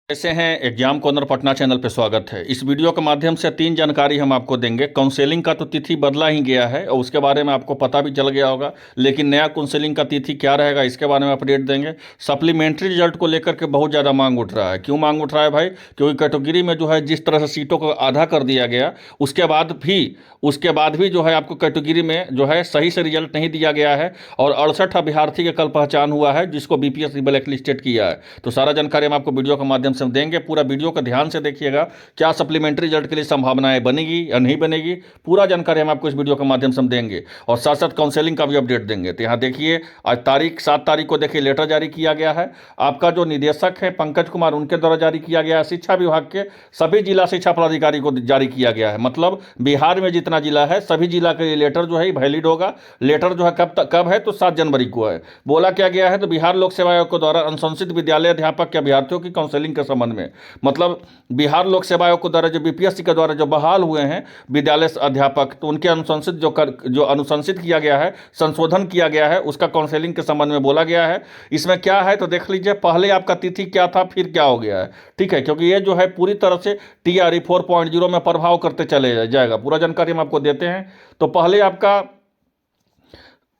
कैसे हैं। Exam corner Patna channel पे स्वागत है। इस वीडियो के माध्यम से 3 जानकारी हम आपको देंगे। काउंसलिंग का तो तिथि बदला ही गया है और उसके बारे में आपको पता भी चल गया होगा, लेकिन नया काउंसलिंग का तिथि क्या रहेगा इसके बारे में अपडेट देंगे। सप्लीमेंट्री रिजल्ट को लेकर के बहुत ज़्यादा मांग उठ रहा है। क्यों मांग उठ रहा है भाई? क्योंकि कैटेगरी में जो है जिस तरह से सीटों को आधा कर दिया गया, उसके बाद भी जो है आपको कैटेगरी में जो है सही से रिजल्ट नहीं दिया गया है और 68 अभ्यर्थी के कल पहचान हुआ है जिसको बीपीएससी ब्लैक लिस्टेड किया है। तो सारा जानकारी हम आपको वीडियो के माध्यम से देंगे। पूरा वीडियो का ध्यान से देखिएगा। क्या सप्लीमेंट्री रिजल्ट के लिए संभावनाएं बनेगी या नहीं बनेगी, पूरा जानकारी हम आपको इस वीडियो के माध्यम से देंगे और साथ साथ काउंसलिंग का भी अपडेट देंगे। तो यहाँ देखिए, आज तारीख 7 तारीख को देखिए लेटर जारी किया गया है। आपका जो निदेशक है पंकज कुमार, उनके द्वारा जारी किया गया है। शिक्षा विभाग के सभी जिला शिक्षा पदाधिकारी को जारी किया गया है। मतलब बिहार में जितना जिला है सभी जिला के लिए लेटर जो है वैलिड होगा। लेटर जो है कब है तो 7 जनवरी को है। बोला क्या गया है तो बिहार लोक सेवा आयोग के द्वारा अनुशंसित विद्यालय अध्यापक के अभ्यर्थियों की काउंसलिंग के संबंध में, मतलब बिहार लोक सेवा आयोग के द्वारा जो बीपीएससी के द्वारा जो बहाल हुए हैं विद्यालय अध्यापक, तो उनके अनुशंसित जो अनुशंसित किया गया है, संशोधन किया गया है, उसका काउंसलिंग के संबंध में बोला गया है। इसमें क्या है तो देख लीजिए, पहले आपका तिथि क्या था फिर क्या हो गया है। ठीक है, क्योंकि ये जो है पूरी तरह से टीआरई 4.0 में प्रभाव करते चले जाएगा। पूरा जानकारी हम आपको देते हैं। तो पहले आपका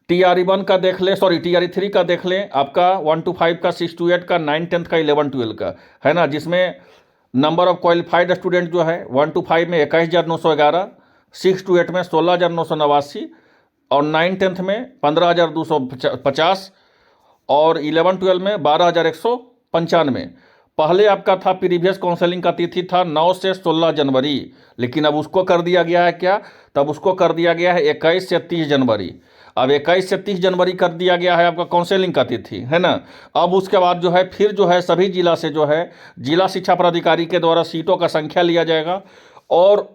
टीआरई 1 का देख लें, सॉरी टीआरई 3 का देख लें। आपका 1 to 5 का, 6 to 8 का, 9 10th का, 11 12 का है ना, जिसमें नंबर ऑफ क्वालिफाइड स्टूडेंट जो है 1 to 5 में 21,911, 6 to 8 में 16,989 और 9 10th में 15,250 और 11 12 में 12,195। पहले आपका था प्रीवियस काउंसलिंग का तिथि था 9 से 16 जनवरी, लेकिन अब उसको कर दिया गया है क्या, तब उसको कर दिया गया है 21 से 30 जनवरी। अब 21 से 30 जनवरी कर दिया गया है आपका काउंसलिंग का तिथि, है ना। अब उसके बाद जो है फिर जो है सभी जिला से जो है जिला शिक्षा पदाधिकारी के द्वारा सीटों का संख्या लिया जाएगा और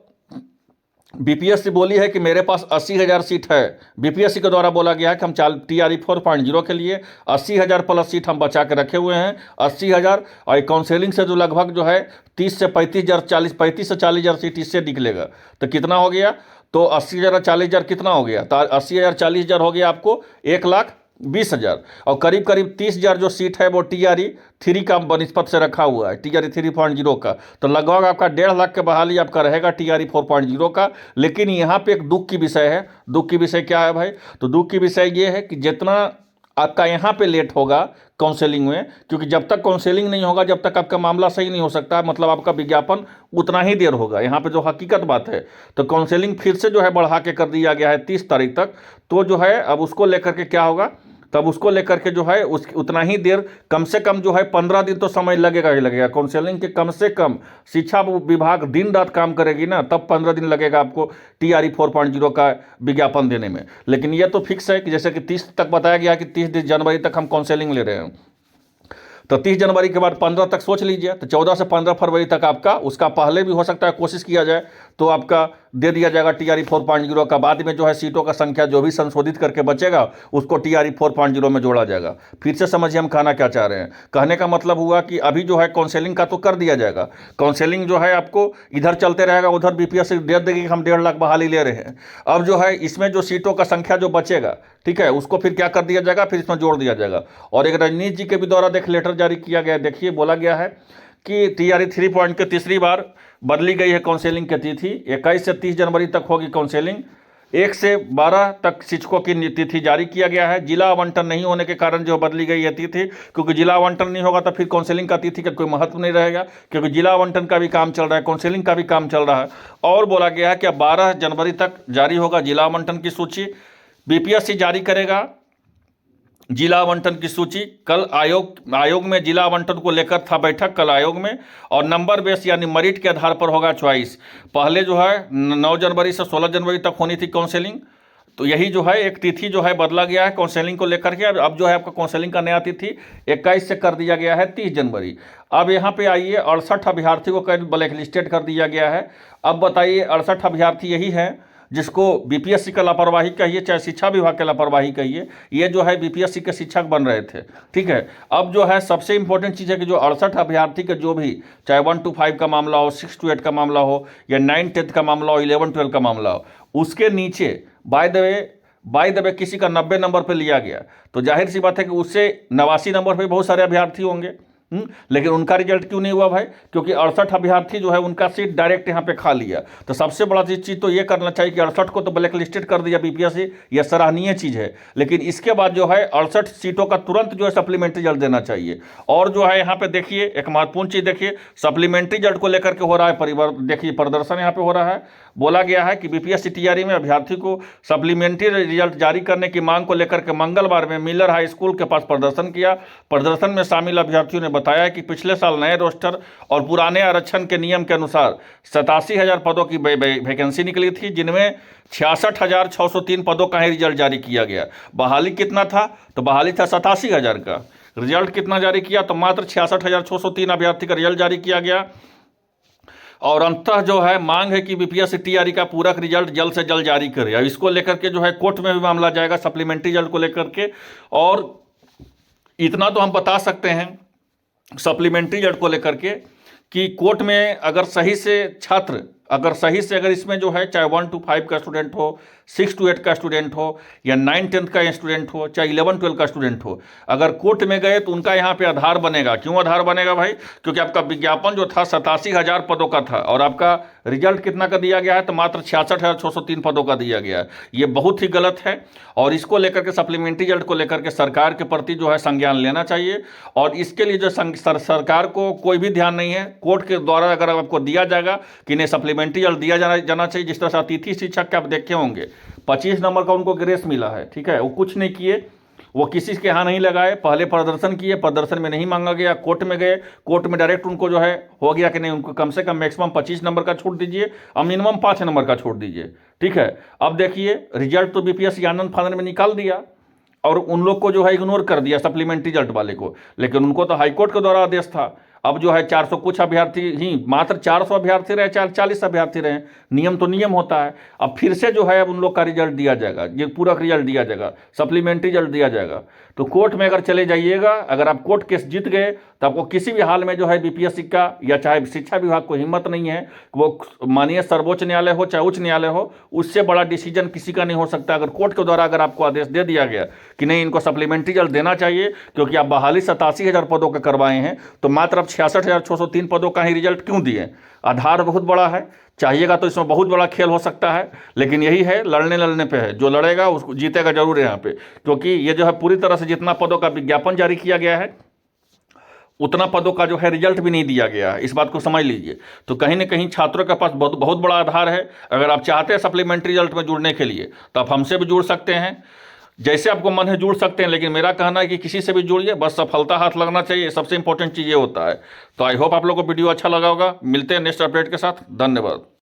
बीपीएससी बोली है कि मेरे पास 80,000 सीट है। बीपीएससी के द्वारा बोला गया है कि हम टीआरई 4.0 के लिए 80,000 प्लस सीट हम बचा के रखे हुए हैं। 80,000 और काउंसलिंग से जो लगभग जो है 30 से 40,000 सीट इससे निकलेगा। तो कितना हो गया, तो 80,000 40,000 कितना हो गया, तो 80,000 40,000 हो गया आपको 1,20,000 और करीब करीब 30,000 जो सीट है वो टीआरई 3 का बनिस्पत से रखा हुआ है, टीआरई 3.0 का। तो लगभग आपका 1.5 लाख के बहाली आपका रहेगा टीआरई 4.0 का। लेकिन यहाँ पे एक दुख की विषय है। दुख की विषय क्या है भाई, तो दुख की विषय ये है कि जितना आपका यहाँ पे लेट होगा काउंसलिंग में, क्योंकि जब तक काउंसलिंग नहीं होगा जब तक आपका मामला सही नहीं हो सकता, मतलब आपका विज्ञापन उतना ही देर होगा। यहाँ पे जो हकीकत बात है, तो काउंसलिंग फिर से जो है बढ़ा के कर दिया गया है 30 तारीख तक। तो जो है अब उसको लेकर के क्या होगा, तब उसको लेकर के जो है उतना ही देर, कम से कम जो है 15 दिन तो समय लगेगा ही लगेगा काउंसलिंग के। कम से कम शिक्षा विभाग दिन रात काम करेगी ना, तब 15 दिन लगेगा आपको टीआरई 4.0 का विज्ञापन देने में। लेकिन यह तो फिक्स है कि जैसे कि 30 तक बताया गया कि 30 जनवरी तक हम काउंसलिंग ले रहे हैं, तो 30 जनवरी के बाद 15 तक सोच लीजिए, तो 14 से 15 फरवरी तक आपका, उसका पहले भी हो सकता है कोशिश किया जाए तो आपका दे दिया जाएगा टीआरई 4.0 का। बाद में जो है सीटों का संख्या जो भी संशोधित करके बचेगा उसको टीआरई 4.0 में जोड़ा जाएगा। फिर से समझिए हम कहना क्या चाह रहे हैं। कहने का मतलब हुआ कि अभी जो है काउंसलिंग का तो कर दिया जाएगा, काउंसलिंग जो है आपको इधर चलते रहेगा, उधर बीपीएससी दे देगी कि हम 1.5 लाख बहाली ले रहे हैं। अब जो है इसमें जो सीटों का संख्या जो बचेगा, ठीक है, उसको फिर क्या कर दिया जाएगा, फिर इसमें जोड़ दिया जाएगा। और एक रजनीश जी के भी द्वारा देख लेटर जारी किया गया। देखिए बोला गया है कि टीआरई 3 के तीसरी बार बदली गई है काउंसलिंग की तिथि। 21 से 30 जनवरी तक होगी काउंसलिंग। 1 से 12 तक शिक्षकों की तिथि जारी किया गया है। जिला आवंटन नहीं होने के कारण जो बदली गई है तिथि, क्योंकि जिला आवंटन नहीं होगा तो फिर काउंसलिंग का तिथि का कोई महत्व नहीं रहेगा, क्योंकि जिला आवंटन का भी काम चल रहा है, काउंसलिंग का भी काम चल रहा है। और बोला गया है कि 12 जनवरी तक जारी होगा जिला आवंटन की सूची। बीपीएससी जारी करेगा जिला आवंटन की सूची। कल आयोग में जिला आवंटन को लेकर था बैठक कल आयोग में, और नंबर बेस यानी मेरिट के आधार पर होगा चॉइस। पहले जो है 9 जनवरी से 16 जनवरी तक होनी थी काउंसलिंग, तो यही जो है एक तिथि जो है बदला गया है काउंसलिंग को लेकर के। अब जो है आपका काउंसलिंग का नया तिथि 21 से कर दिया गया है 30 जनवरी। अब यहाँ पे आइए, 68 अभ्यर्थी को ब्लैक लिस्टेड कर दिया गया है। अब बताइए 68 अभ्यर्थी यही है जिसको बीपीएससी का लापरवाही कहिए चाहे शिक्षा विभाग के लापरवाही कहिए, ये जो है बीपीएससी के शिक्षक बन रहे थे। ठीक है, अब जो है सबसे इंपॉर्टेंट चीज़ है कि जो 68 अभ्यर्थी के जो भी, चाहे 1 to 5 का मामला हो, 6 to 8 का मामला हो, या 9 10th का मामला हो, 11 12 का मामला हो, उसके नीचे बाय द वे किसी का 90 नंबर पर लिया गया, तो जाहिर सी बात है कि उससे 89 नंबर पर बहुत सारे अभ्यर्थी होंगे। लेकिन उनका रिजल्ट क्यों नहीं हुआ भाई? क्योंकि 68 अभ्यर्थी जो है उनका सीट डायरेक्ट यहाँ पे खा लिया। तो सबसे बड़ा चीज़ तो ये करना चाहिए कि 68 को तो ब्लैक लिस्टेड कर दिया बीपीएससी, यह सराहनीय चीज़ है। लेकिन इसके बाद जो है 68 सीटों का तुरंत जो है सप्लीमेंट्री रिजल्ट देना चाहिए। और जो है यहाँ पे देखिए एक महत्वपूर्ण चीज़ देखिए, सप्लीमेंट्री रिजल्ट को लेकर के हो रहा है देखिए प्रदर्शन यहाँ पे हो रहा है। बोला गया है कि बीपीएससी टीआरई में अभ्यर्थी को सप्लीमेंट्री रिजल्ट जारी करने की मांग को लेकर के मंगलवार में मिलर हाई स्कूल के पास प्रदर्शन किया। प्रदर्शन में शामिल अभ्यर्थियों ने बताया कि पिछले साल नए रोस्टर और पुराने आरक्षण के नियम के अनुसार 87,000 पदों की वैकेंसी निकली थी, जिनमें 66,603 पदों का ही रिजल्ट जारी किया गया। बहाली कितना था? तो बहाली था 87,000 का। रिजल्ट कितना जारी किया? तो मात्र 66,603 अभ्यर्थी का रिजल्ट जारी किया गया। और अंततः जो है मांग है कि बीपीएससी टीआरई का पूरक रिजल्ट जल्द से जल्द जारी करे। अब इसको लेकर के जो है कोर्ट में भी मामला जाएगा सप्लीमेंट्री रिजल्ट को लेकर के। और इतना तो हम बता सकते हैं सप्लीमेंट्री रिजल्ट को लेकर के कि कोर्ट में अगर सही से छात्र अगर इसमें जो है चाहे 1 to 5 का स्टूडेंट हो, 6 to 8 का स्टूडेंट हो, या 9-10 का स्टूडेंट हो, चाहे 11-12 का स्टूडेंट हो, अगर कोर्ट में गए तो उनका यहाँ पे आधार बनेगा। क्यों आधार बनेगा भाई? क्योंकि आपका विज्ञापन जो था 87,000 पदों का था और आपका रिजल्ट कितना का दिया गया है? तो मात्र 66,603 पदों का दिया गया है। ये बहुत ही गलत है और इसको लेकर के सप्लीमेंट्री रिजल्ट को लेकर के सरकार के प्रति जो है संज्ञान लेना चाहिए। और इसके लिए जो सरकार को कोई भी ध्यान नहीं है। कोर्ट के द्वारा अगर आपको दिया जाएगा कि नहीं सप्लीमेंट्री रिजल्ट दिया जाना चाहिए, जिस तरह से अतिथि शिक्षक के आप देखे होंगे 25 नंबर का उनको ग्रेस मिला है, ठीक है, वो कुछ नहीं किए, वो किसी के यहाँ नहीं लगाए, पहले प्रदर्शन किए, प्रदर्शन में नहीं मांगा गया, कोर्ट में गए, कोर्ट में डायरेक्ट उनको जो है हो गया कि नहीं उनको कम से कम मैक्सिमम 25 नंबर का छूट दीजिए और मिनिमम 5 नंबर का छोड़ दीजिए, ठीक है। अब देखिए रिजल्ट तो बीपीएससी आनंद फानंद में निकाल दिया और उन लोग को जो है इग्नोर कर दिया सप्लीमेंट्री रिजल्ट वाले को, लेकिन उनको तो हाईकोर्ट के द्वारा आदेश था। अब जो है 400 कुछ अभ्यर्थी ही, मात्र 400 अभ्यर्थी रहे, 40 अभ्यर्थी रहे, नियम तो नियम होता है। अब फिर से जो है अब उन लोग का रिजल्ट दिया जाएगा, ये पूरक रिजल्ट दिया जाएगा, सप्लीमेंट्री रिजल्ट दिया जाएगा। तो कोर्ट में अगर चले जाइएगा, अगर आप कोर्ट केस जीत गए तो आपको किसी भी हाल में जो है बीपीएससी का या चाहे शिक्षा विभाग को हिम्मत नहीं है, वो माननीय सर्वोच्च न्यायालय हो चाहे उच्च न्यायालय हो, उससे बड़ा डिसीजन किसी का नहीं हो सकता। अगर कोर्ट के द्वारा अगर आपको आदेश दे दिया गया कि नहीं इनको सप्लीमेंट्री रिजल्ट देना चाहिए क्योंकि आप बहाली 87,000 पदों के करवाए हैं, तो मात्र अब 66,603 पदों का ही रिजल्ट क्यों दिए? आधार बहुत बड़ा है, चाहिएगा तो इसमें बहुत बड़ा खेल हो सकता है, लेकिन यही है लड़ने पे है, जो लड़ेगा उसको जीतेगा जरूर यहाँ पे। क्योंकि ये जो है पूरी तरह से जितना पदों का विज्ञापन जारी किया गया है उतना पदों का जो है रिजल्ट भी नहीं दिया गया है, इस बात को समझ लीजिए। तो कहीं ना कहीं छात्रों के पास बहुत बड़ा आधार है। अगर आप चाहते हैं सप्लीमेंट्री रिजल्ट में जुड़ने के लिए तो आप हमसे भी जुड़ सकते हैं, जैसे आपको मन है जुड़ सकते हैं, लेकिन मेरा कहना है कि किसी से भी जुड़िए, बस सफलता हाथ लगना चाहिए, सबसे इंपॉर्टेंट चीज़ ये होता है। तो आई होप आप लोगों को वीडियो अच्छा लगा होगा। मिलते हैं नेक्स्ट अपडेट के साथ। धन्यवाद।